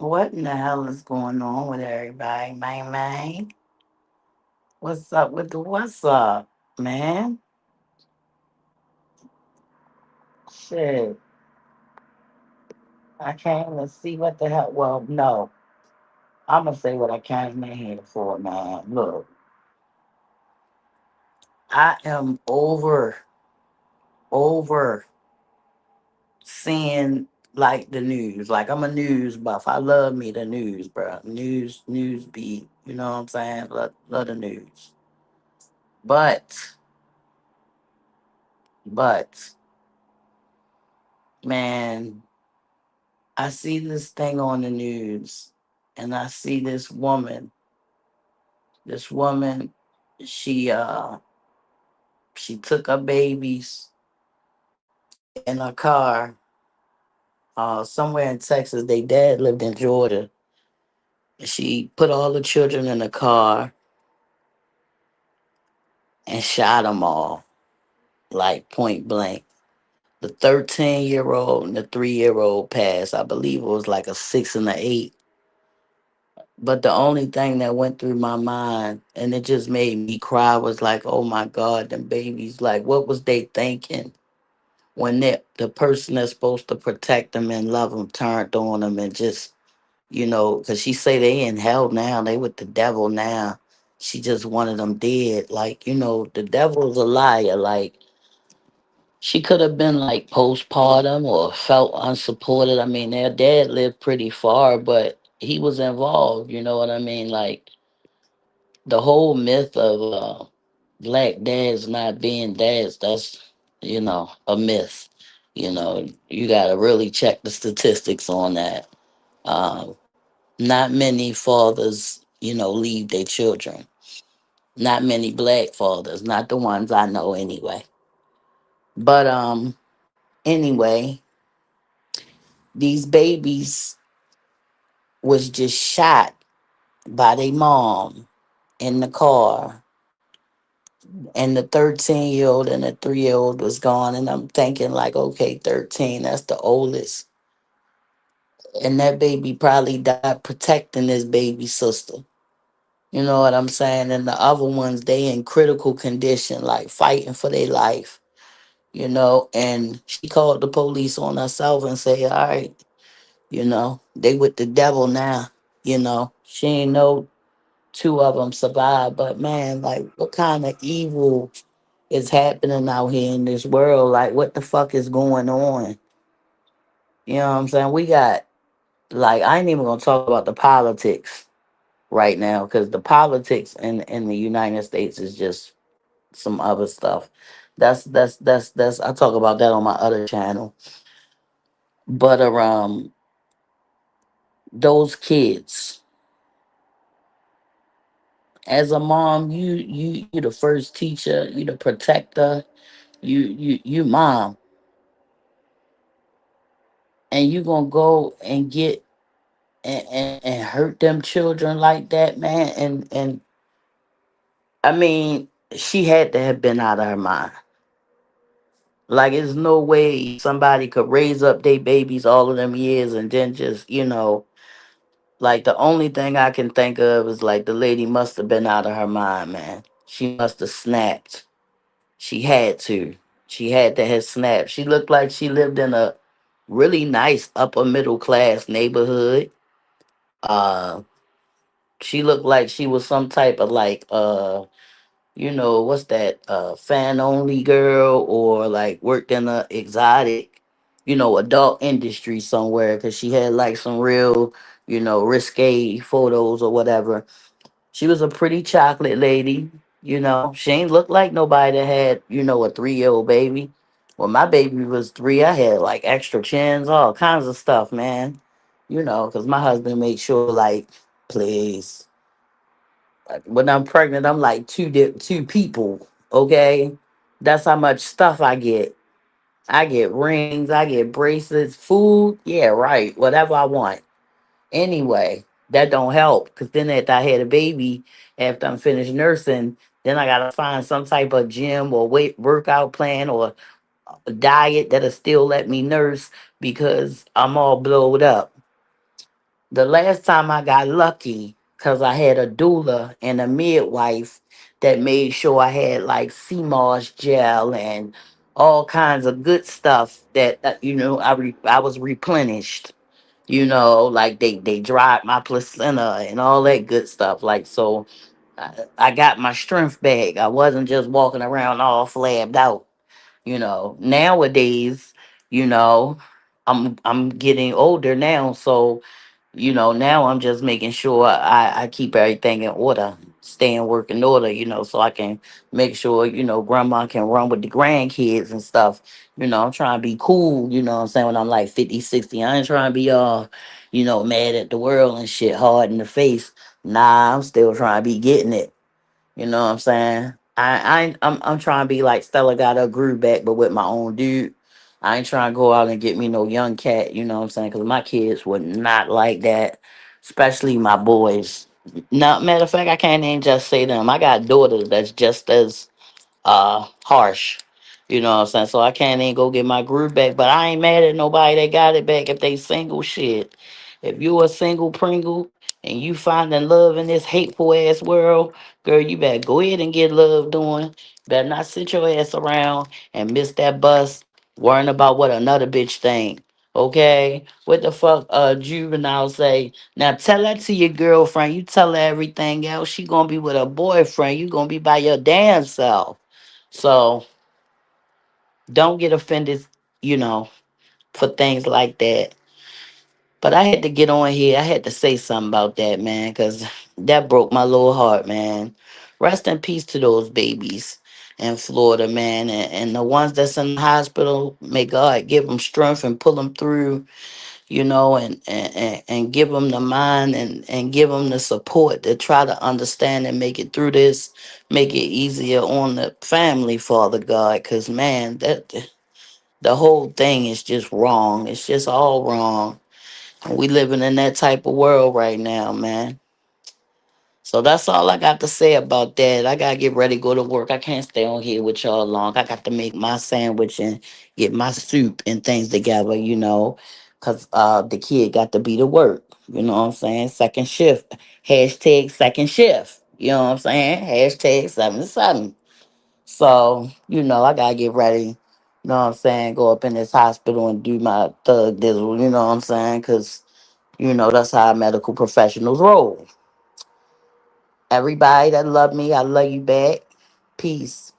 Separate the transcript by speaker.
Speaker 1: What in the hell is going on with everybody, man? Man, what's up with the what's up, man? Shit, I can't even see what the hell. Well, no, I'm gonna say what I came in here for, man. Look, I am over seeing like the news. Like I'm a news buff. I love me the news, bro. News beat. You know what I'm saying? Love the news. But, but, man. I see this thing on the news and I see this woman she she took her babies in her car somewhere in Texas. They dad lived in Georgia. She put all the children in the car and shot them all, like point blank. The 13-year-old and the 3-year-old passed. I believe it was like a 6 and a 8. But the only thing that went through my mind, and it just made me cry, was like, oh my God, them babies, like, what was they thinking when the person that's supposed to protect them and love them turned on them and just, because she say they in hell now, they with the devil now. She just wanted them dead. Like, the devil's a liar. Like, she could have been like postpartum or felt unsupported. I mean, their dad lived pretty far, but he was involved. You know what I mean? Like, the whole myth of black dads not being dads, that's, a myth. You got to really check the statistics on that. Um, Not many fathers, leave their children. Not many black fathers, not the ones I know anyway. But anyway, these babies was just shot by their mom in the car, and the 13-year-old and the 3-year-old was gone. And I'm thinking, like, okay, 13, that's the oldest. And that baby probably died protecting his baby sister. You know what I'm saying? And the other ones, they in critical condition, like fighting for their life, And she called the police on herself and said, all right, they with the devil now, She ain't know two of them survived. But man, like, what kind of evil is happening out here in this world? Like, what the fuck is going on? You know what I'm saying? We got, like, I ain't even gonna talk about the politics right now, because the politics in the United States is just some other stuff. That's I talk about that on my other channel. But those kids, as a mom, you the first teacher, you the protector, you mom, and you gonna go and get and hurt them children like that, man. And I mean, she had to have been out of her mind. Like, there's no way somebody could raise up their babies all of them years and then just, like, the only thing I can think of is like the lady must have been out of her mind, man. She must have snapped. She had to. She had to have snapped. She looked like she lived in a really nice upper middle class neighborhood. Uh she looked like she was some type of like what's that, fan only girl, or like worked in a exotic, adult industry somewhere, because she had like some real, risque photos or whatever. She was a pretty chocolate lady. She ain't look like nobody that had, a 3-year-old baby. When my baby was 3, I had like extra chins, all kinds of stuff, man. Because my husband made sure, like, please, when I'm pregnant, I'm like two people. Okay, that's how much stuff I get. I get rings, I get bracelets, food. Yeah, right. Whatever I want. Anyway, that don't help, because then after I had a baby, after I'm finished nursing, then I gotta find some type of gym or weight workout plan or a diet that'll still let me nurse, because I'm all blowed up. The last time I got lucky, because I had a doula and a midwife that made sure I had like sea moss gel and all kinds of good stuff that I was replenished. Like they dried my placenta and all that good stuff. Like so, I got my strength back. I wasn't just walking around all flabbed out. Nowadays, you know, I'm getting older now, so now I'm just making sure I keep everything in order, stay in working order, so I can make sure, grandma can run with the grandkids and stuff. I'm trying to be cool, what I'm saying, when I'm like 50, 60. I ain't trying to be all, mad at the world and shit hard in the face. Nah, I'm still trying to be getting it. You know what I'm saying? I'm trying to be like Stella got her groove back, but with my own dude. I ain't trying to go out and get me no young cat. You know what I'm saying? Because my kids would not like that, especially my boys. Now, matter of fact, I can't even just say them. I got daughters that's just as harsh. You know what I'm saying? So I can't even go get my groove back. But I ain't mad at nobody that got it back if they single shit. If you a single Pringle and you finding love in this hateful ass world, girl, you better go ahead and get love doing. Better not sit your ass around and miss that bus worrying about what another bitch think. Okay? What the fuck juvenile say? Now tell that to your girlfriend. You tell her everything else. She gonna be with her boyfriend. You gonna be by your damn self. So don't get offended, you know, for things like that. But I had to get on here. I had to say something about that, man, because that broke my little heart, man. Rest in peace to those babies in Florida, man. And the ones that's in the hospital, may God give them strength and pull them through, and give them the mind and give them the support to try to understand and make it through this, make it easier on the family, Father God, because, man, that the whole thing is just wrong. It's just all wrong. And we living in that type of world right now, man. So that's all I got to say about that. I gotta get ready to go to work. I can't stay on here with y'all long. I got to make my sandwich and get my soup and things together, cause the kid got to be to work. You know what I'm saying? Second shift. Hashtag second shift. You know what I'm saying? Hashtag 7 to 7. So, I gotta get ready. You know what I'm saying? Go up in this hospital and do my thug dizzle, you know what I'm saying? Cause that's how medical professionals roll. Everybody that love me, I love you back. Peace.